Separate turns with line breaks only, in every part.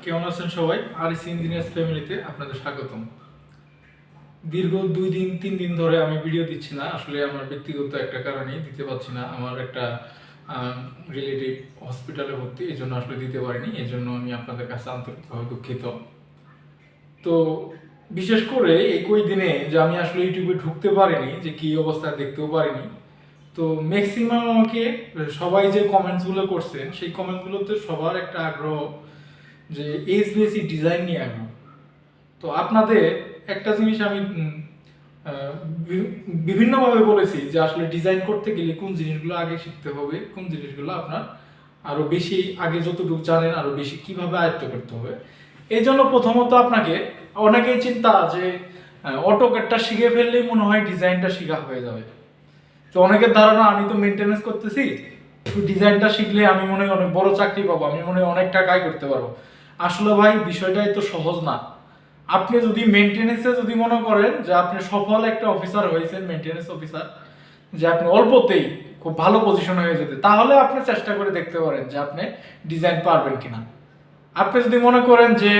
কেমন আছেন সবাই? RAC Engineers ফ্যামিলিতে আপনাদের স্বাগতম। দীর্ঘ 2-3 দিন ধরে আমি ভিডিও দিচ্ছি না, আসলে আমার ব্যক্তিগত একটা কারণেই দিতে পারছি না। আমার একটা রিলেটিভ হসপিটালে ভর্তি, এই জন্য আসলে দিতে পারিনি। এই জন্য আমি আপনাদের কাছে আন্তরিকভাবে দুঃখিত। তো বিশেষ করে এই দিনে যে আমি আসলে ইউটিউবে ঢুকতে পারিনি, যে কি অবস্থা দেখতেও পারিনি। তো ম্যাক্সিমাম আমাকে সবাই যে কমেন্টসগুলো করছেন, সেই কমেন্টগুলোতে সবার একটা আগ্রহ যে এইচভিএসি ডিজাইন নিয়ে আগ্রহ। তো আপনাদের একটা জিনিস আমি বিভিন্নভাবে বলেছি যে আসলে ডিজাইন করতে গেলে কোন জিনিসগুলো আগে শিখতে হবে, কোন জিনিসগুলো আপনার আরো বেশি আগে যতটুকু জানেন আরো বেশি কিভাবে আয়ত্ত করতে হবে। এই জন্য প্রথমত আপনাকে অনেকেই চিন্তা যে অটোক্যাডটা শিখে ফেললেই মনে হয় ডিজাইনটা শেখা হয়ে যাবে। তো অনেকের ধারণা আমি তো মেনটেনেন্স করতেছি, ডিজাইনটা শিখলে আমি মনে হয় অনেক বড় চাকরি পাবো, আমি মনে হয় অনেক টাকা আয় করতে পারবো। আসলে ভাই বিষয়টা এত সহজ না। আপনি যদি মেনটেনেন্সে যদি মনে করেন যে আপনি সফল একটা অফিসার হয়েছেন, মেনটেনেন্স অফিসার, যে আপনি অল্পতেই খুব ভালো পজিশনে হয়ে যেতে, তাহলে আপনি চেষ্টা করে দেখতে পারেন যে আপনি ডিজাইন পারবেন কিনা। আপনি যদি মনে করেন যে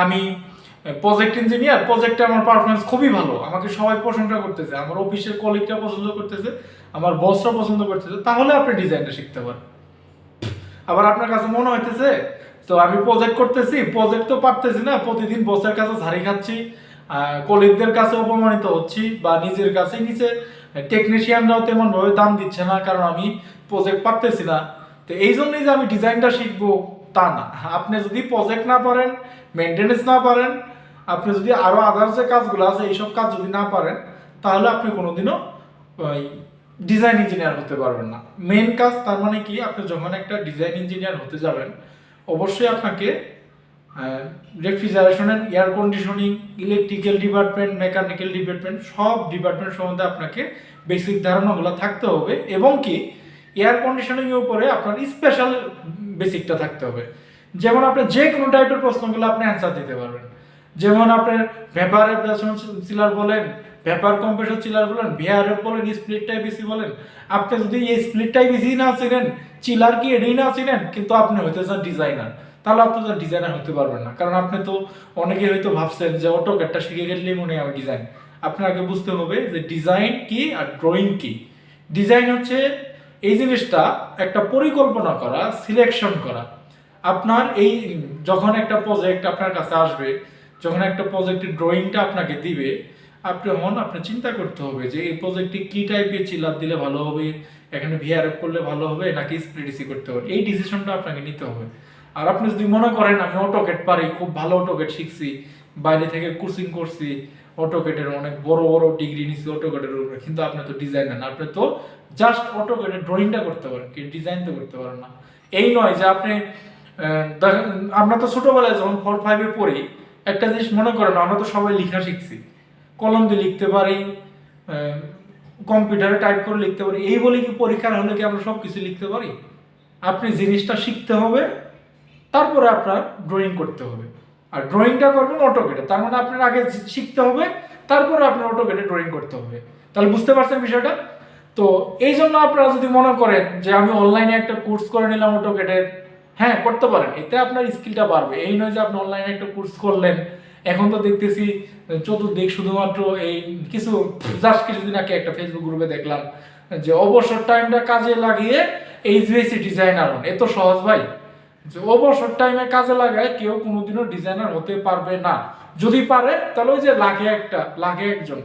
আমি প্রজেক্ট ইঞ্জিনিয়ার, প্রজেক্টে আমার পারফরমেন্স খুবই ভালো, আমাকে সবাই প্রশংসা করতেছে, আমার অফিসের কলিগরা পছন্দ করতেছে, আমার বসরা পছন্দ করতেছে, তাহলে আপনি ডিজাইনটা শিখতে পারেন। আবার আপনার কাছে মনে হইতেছে তো আমি প্রজেক্ট করতেছি, প্রজেক্ট তো পারতেছি না, প্রতিদিন বসের কাছে ঝাড়ি খাচ্ছি, কলিগদের কাছে অপমানিত হচ্ছি, বা নিজের কাছে নিচে টেকনিশিয়ানরাও তেমন ভাবে দাম দিচ্ছে না, কারণ আমি প্রজেক্ট পারতেছি না। তো এই জন্যই যে আমি ডিজাইনটা শিখবো তা না। আপনি যদি প্রজেক্ট না পারেন, মেনটেনেন্স না পারেন, আপনি যদি আরো আদার্স যে কাজগুলো আছে এইসব কাজ যদি না পারেন, তাহলে আপনি কোনোদিনও ডিজাইন ইঞ্জিনিয়ার হতে পারবেন না। মেন কাজ তার মানে কি, আপনি যখন একটা ডিজাইন ইঞ্জিনিয়ার হতে যাবেন, অবশ্যই আপনাকে refrigeration and air conditioning, electrical department, mechanical department, সব ডিপার্টমেন্ট সম্বন্ধে আপনাকে বেসিক ধারণাগুলো থাকতে হবে, এবং কি এয়ার কন্ডিশনিং এর উপরে আপনার স্পেশাল বেসিকটা থাকতে হবে। যেমন আপনি যে কোনো টাইপের প্রশ্নগুলো আপনি অ্যান্সার দিতে পারবেন। যেমন আপনার ভেপার চিলার বলেন, ভেপার কম্প্রেসর চিলার বলেন, VRF বলেন, স্প্লিট টাইপ এসি বলেন, আপনি যদি এই স্প্লিট টাইপ এসি না চিনেন, চিলার কি এটাই না চিনেন, কিন্তু আপনি হইতে চান ডিজাইনার, তাহলে আপনি তো ডিজাইনার হতে পারবেন না। কারণ আপনি তো অনেকে হয়তো ভাবছেন যে অটোক্যাডটা শিখে গেলেই মনে হয় ডিজাইন। আপনার আগে বুঝতে হবে যে ডিজাইন কি আর ড্রয়িং কি। ডিজাইন হচ্ছে এই জিনিসটা একটা পরিকল্পনা করা, সিলেকশন করা। আপনার এই যখন একটা প্রজেক্ট আপনার কাছে আসবে, যখন একটা প্রজেক্টের ড্রয়িংটা আপনাকে দিবে, আপনি চিন্তা করতে হবে যে এই প্রজেক্টে কি টাইপের চিলার দিলে ভালো হবে, এখানে VRF করলে ভালো হবে নাকি স্প্লিট এসি করতে হবে, এই ডিসিশনটা আপনাকে নিতে হবে। আর আপনি যদি মনে করেন আমি অটোক্যাড পারি, খুব ভালো অটোক্যাড শিখছি, বাইরে থেকে কোচিং করছি, অটোক্যাডের অনেক বড় বড় ডিগ্রি নিচ্ছি অটোক্যাডের উপরে, কিন্তু আপনি তো ডিজাইনার না, আপনি তো জাস্ট অটোক্যাডের ড্রয়িংটা করতে পারেন, কিন্তু ডিজাইন তো করতে পারেন না। এই নয় যে আপনি আমরা তো ছোটবেলায় যখন 4-5-এ পড়ি, একটা জিনিস মনে করেন আমরা তো সবাই লেখা শিখছি, কলম দিয়ে লিখতে পারি, কম্পিউটারে টাইপ করে লিখতে পারি, এই বলে কি পরীক্ষার হলে কি আমরা সব কিছু লিখতে পারি? আপনি জিনিসটা শিখতে হবে, তারপরে আপনার ড্রয়িং করতে হবে। আর ড্রয়িংটা করবেন অটোক্যাডে, তার মানে আপনার আগে শিখতে হবে, তারপরে আপনার অটোক্যাডে ড্রয়িং করতে হবে। তাহলে বুঝতে পারছেন বিষয়টা? তো এই জন্য আপনারা যদি মনে করেন যে আমি অনলাইনে একটা কোর্স করে নিলাম অটোক্যাডের, হ্যাঁ করতে পারেন, এতে আপনার স্কিলটা বাড়বে। এই নয় যে আপনি অনলাইনে একটা কোর্স করলেন, এখন তো দেখতেছি চতুর্দিক শুধুমাত্র এই কিছুদিন আগে একটা ফেসবুক গ্রুপে দেখলাম যে অবসর টাইমটা কাজে লাগিয়ে এইচভিএসি ডিজাইনার হন। এত সহজ ভাই? যে অবসর টাইমে কাজে লাগায় কেউ কোনোদিনও ডিজাইনার হতে পারবে না। যদি পারে তাহলে ওই যে লাখে একজন।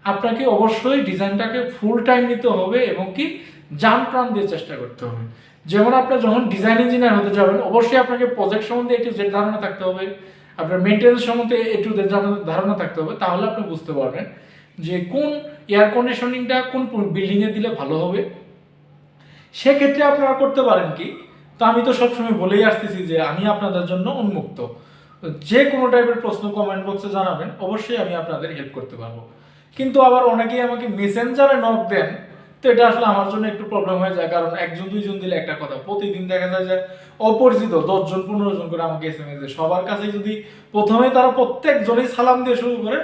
আপনাকে অবশ্যই ডিজাইনটাকে ফুল টাইম নিতে হবে, এবং কি জান প্রাণ দিয়ে চেষ্টা করতে হবে। যেমন আপনি যখন ডিজাইন ইঞ্জিনিয়ার হতে যাবেন, অবশ্যই আপনাকে প্রজেক্ট সম্বন্ধে একটু যে ধারণা থাকতে হবে, আপনার মেনটেন্স সম্বন্ধে একটু ধারণা থাকতে হবে, তাহলে আপনি বুঝতে পারবেন যে কোন এয়ার কন্ডিশনিংটা কোন বিল্ডিংয়ে দিলে ভালো হবে। সেক্ষেত্রে আপনারা করতে পারেন কি, তো আমি তো সবসময় বলেই আসতেছি যে আমি আপনাদের জন্য উন্মুক্ত। যে কোনো টাইপের প্রশ্ন কমেন্ট বক্সে জানাবেন, অবশ্যই আমি আপনাদের হেল্প করতে পারবো। কিন্তু আবার অনেকেই আমাকে মেসেঞ্জারে নক দেন, তো এটা আসলে আমার জন্য একটু প্রবলেম হয়ে যায়, কারণ 1-2 জন দিলে একটা কথা, প্রতিদিন দেখা যায় যে অপরিচিত 10-15 জন করে আমাকে SMS দেয়। সবার কাছে যদি প্রথমে তারা প্রত্যেকজনই সালাম দিয়ে শুরু করে,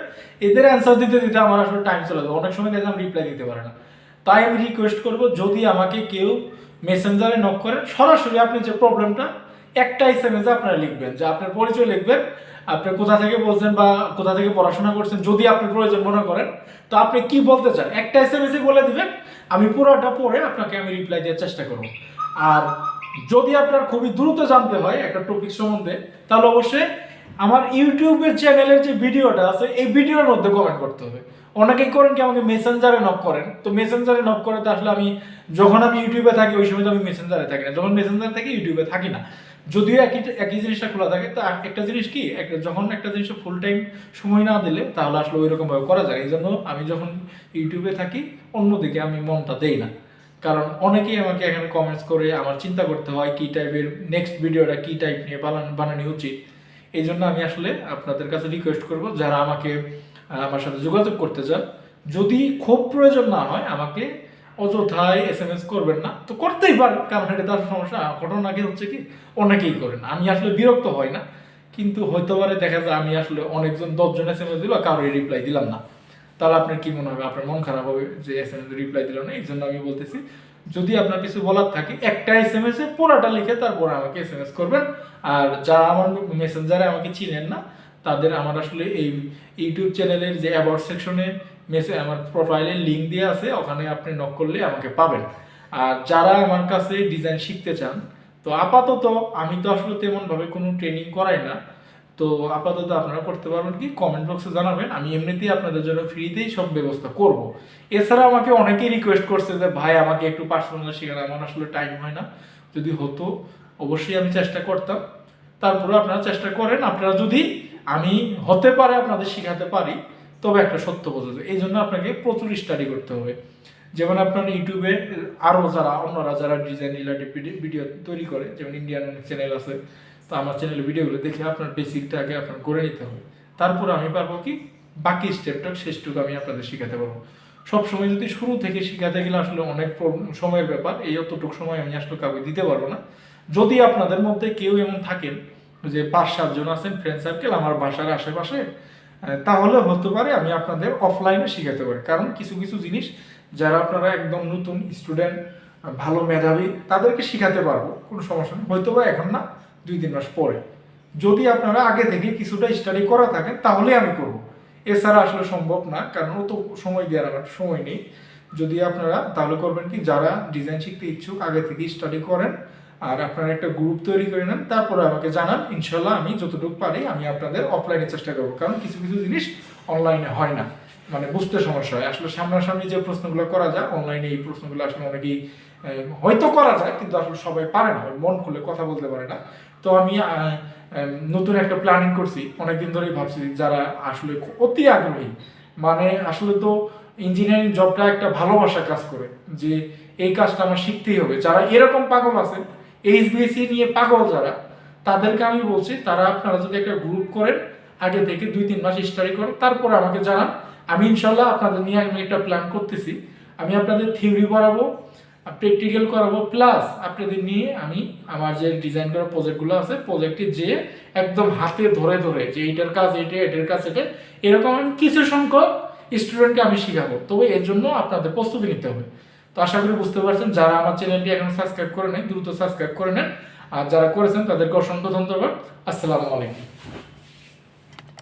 এদের অ্যান্সার দিতে দিতে আমার আসলে টাইম চলে যায়, অনেক সময় দেখা রিপ্লাই দিতে পারে না। তাই আমি রিকোয়েস্ট করবো, যদি আমাকে কেউ মেসেঞ্জারে নক করেন, সরাসরি আপনি যে প্রবলেমটা একটা এসএমএস আপনারা লিখবেন, যে আপনার পরিচয় লিখবেন, আপনি কোথা থেকে বলছেন বা কোথা থেকে পড়াশোনা করছেন, যদি আপনি প্রয়োজন মনে করেন, তো আপনি কি বলতে চান একটা এসএমএসে বলে দিবেন, আমি পুরোটা পড়ে আপনাকে আমি রিপ্লাই দেওয়ার চেষ্টা করব। আর যদি আপনার খুবই দ্রুত জানতে হয় একটা টপিক সম্বন্ধে, তাহলে অবশ্যই আমার ইউটিউবের চ্যানেলের যে ভিডিওটা আছে এই ভিডিওর মধ্যে কমেন্ট করতে হবে। অনেকেই করেন কি আমাকে মেসেঞ্জারে নক করেন, তো মেসেঞ্জারে নক করে তো আসলে আমি যখন আমি ইউটিউবে থাকি ওই সময় তো আমি মেসেঞ্জারে থাকি না, যখন মেসেঞ্জারে থাকি ইউটিউবে থাকি না, যদিও একই জিনিসটা খোলা থাকে। তো একটা জিনিস কি, যখন একটা জিনিস ফুল টাইম সময় না দিলে তাহলে আসলে ওই রকমভাবে করা যায়। এই জন্য আমি যখন ইউটিউবে থাকি অন্যদিকে আমি মনটা দেই না, কারণ অনেকেই আমাকে এখানে কমেন্টস করে আমার চিন্তা করতে হয় কি টাইপের নেক্সট ভিডিওটা কি টাইপ নিয়ে বানানো উচিত। এই জন্য আমি আসলে আপনাদের কাছে রিকোয়েস্ট করব, যারা আমাকে আমার সাথে যোগাযোগ করতে চান, যদি খুব প্রয়োজন না হয় আমাকে অযথায় এসএমএস করবেন না, তো করতেই পারেন, কারণ এটা তার সমস্যা। ঘটনা কি হচ্ছে কি, অনেকেই করেন, আমি আসলে বিরক্ত হই না, কিন্তু হয়তো পারে দেখা যায় আমি আসলে অনেকজন 10জন এসএমএস দিল, কারোর রিপ্লাই দিলাম না, তাহলে আপনার কি মনে হবে, আপনার মন খারাপ হবে যে এসএমএস রিপ্লাই দিল না। এই জন্য আমি বলতেছি, যদি আপনার কিছু বলার থাকে একটা এসএমএস এ পুরোটা লিখে তারপর আমাকে এসএমএস করবেন। আর যারা আমার মেসেঞ্জারে আমাকে চিনেন না, তাদের আমার আসলে এই ইউটিউব চ্যানেলের যে অ্যাবাউট সেকশনে আমার প্রোফাইলের লিঙ্ক দিয়ে আছে, ওখানে আপনি নক করলে আমাকে পাবেন। আর যারা আমার কাছে ডিজাইন শিখতে চান, তো আপাতত আমি তো আসলে তেমনভাবে কোনো ট্রেনিং করাই না, তো আপাতত আপনারা করতে পারবেন কি, কমেন্ট বক্সে জানাবেন, আমি এমনিতেই আপনাদের জন্য ফ্রিতেই সব ব্যবস্থা করব। এছাড়া আমাকে অনেকেই রিকোয়েস্ট করছে যে ভাই আমাকে একটু পার্সোনাল শেখান, আমার আসলে টাইম হয় না, যদি হতো অবশ্যই আমি চেষ্টা করতাম। তারপরে আপনারা চেষ্টা করেন, আপনারা যদি আমি হতে পারে আপনাদের শেখাতে পারি, তবে একটা সত্য বোঝা যায়, এই জন্য আপনাকে প্রচুর স্টাডি করতে হবে। যেমন আপনার ইউটিউবে আরও অন্যরা যারা ডিজাইন রিলেটেড ভিডিও তৈরি করে, যেমন ইন্ডিয়ান অনেক চ্যানেল আছে, তো আমার চ্যানেলের ভিডিওগুলো দেখে আপনার বেসিকটা আগে আপনার করে নিতে হবে, তারপর আমি পারবো কি বাকি স্টেপটা শেষটুকু আমি আপনাদের শেখাতে পারবো। সবসময় যদি শুরু থেকে শেখাতে গেলে আসলে অনেক সময়ের ব্যাপার, এই অতটুকু সময় আমি আসলে কাউকে দিতে পারবো না। যদি আপনাদের মধ্যে কেউ এমন থাকেন যে 5-7 জন আছেন ফ্রেন্ড সার্কেল আমার বাসার আশেপাশে, তাহলে হতে পারে আমি আপনাদের অফলাইনে শেখাতে পারি, কারণ কিছু কিছু জিনিস যারা আপনারা একদম নতুন স্টুডেন্ট, ভালো মেধাবী, তাদেরকে শেখাতে পারবো, কোনো সমস্যা নেই, হয়তো বা এখন না 2-3 মাস পরে। যদি আপনারা আগে থেকে কিছুটা স্টাডি করা থাকেন তাহলে আমি করব, এছাড়া আসলে সম্ভব না, কারণ অত সময় দেওয়ার আমার সময় নেই। যদি আপনারা তাহলে করবেন কি, যারা ডিজাইন শিখতে ইচ্ছুক আগে থেকে স্টাডি করেন, আর আপনারা একটা গ্রুপ তৈরি করে নেন, তারপরে আমাকে জানান, ইনশাল্লাহ আমি যতটুকু পারি আমি আপনাদের অফলাইনে চেষ্টা করবো, কারণ কিছু কিছু জিনিস অনলাইনে হয় না, মানে বুঝতে সমস্যা হয়। আসলে সামনাসামনি যে প্রশ্নগুলো করা যায়, অনলাইনে এই প্রশ্নগুলো আসলে অনেকেই হয়তো করা যায়, কিন্তু আসলে সবাই পারে না, মন খুলে কথা বলতে পারে না। তো আমি নতুন একটা প্ল্যানিং করছি, অনেকদিন ধরেই ভাবছি, যারা আসলে অতি আগ্রহী, মানে আসলে তো ইঞ্জিনিয়ারিং জবটা একটা ভালোবাসা কাজ করে, যে এই কাজটা আমার শিখতেই হবে, যারা এরকম পাগল আছে এইচবিএসি নিয়ে পাগল যারা, তাদেরকে আমি বলছি, তারা আপনারা যদি একটা গ্রুপ করেন, আগে থেকে 2-3 মাস স্টাডি করেন, তারপরে আমাকে জানান, আমি ইনশাল্লাহ আপনাদের নিয়ে আমি একটা প্ল্যান করতেছি। আমি আপনাদের থিওরি পড়াবো, প্র্যাকটিক্যাল করাবো, প্লাস আপনাদের নিয়ে আমি আমার যে ডিজাইন করা প্রজেক্টগুলো আছে, প্রজেক্টে যে একদম হাতে ধরে ধরে যে এইটার কাজ এটা, এটার কাজ এটা, এরকম আমি কিছু সংখ্যক স্টুডেন্টকে আমি শিখাবো। তবে এর জন্য আপনাদের প্রস্তুতি নিতে হবে। তো আশা করি বুঝতে পারছেন, যারা আমার চ্যানেলটি এখন সাবস্ক্রাইব করে নেন দ্রুত সাবস্ক্রাইব করে নেন, আর যারা করেছেন তাদেরকে অসংখ্য ধন্যবাদ। আসসালামু আলাইকুম।